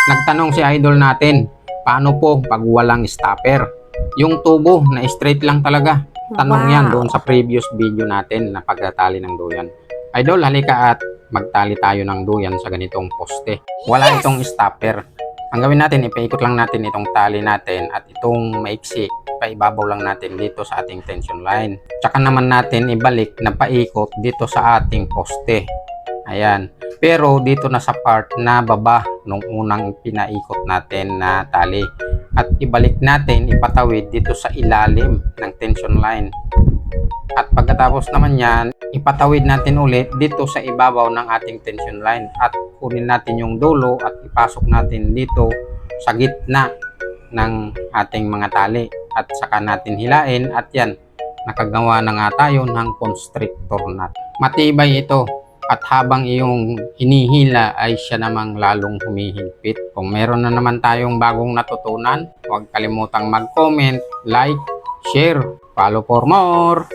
Nagtanong si idol natin, paano po pag walang stopper? Yung tubo na straight lang talaga. Tanong yan doon sa previous video natin na pagtatali ng duyan. Idol, halika at magtali tayo ng duyan sa ganitong poste. Wala itong stopper. Ang gawin natin, ipaikot lang natin itong tali natin at itong maiksi, paibabaw lang natin dito sa ating tension line. Tsaka naman natin ibalik na paikot dito sa ating poste. Ayan. Pero dito na sa part na baba nung unang pinaikot natin na tali. At ibalik natin, ipatawid dito sa ilalim ng tension line. At pagkatapos naman yan, ipatawid natin ulit dito sa ibabaw ng ating tension line. At kunin natin yung dulo at ipasok natin dito sa gitna ng ating mga tali. At saka natin hilain at yan, nakagawa na nga tayo ng constrictor nut. Matibay ito. At habang iyong hinihila ay siya namang lalong humihigpit. Kung meron na naman tayong bagong natutunan, huwag kalimutang mag-comment, like, share, follow for more.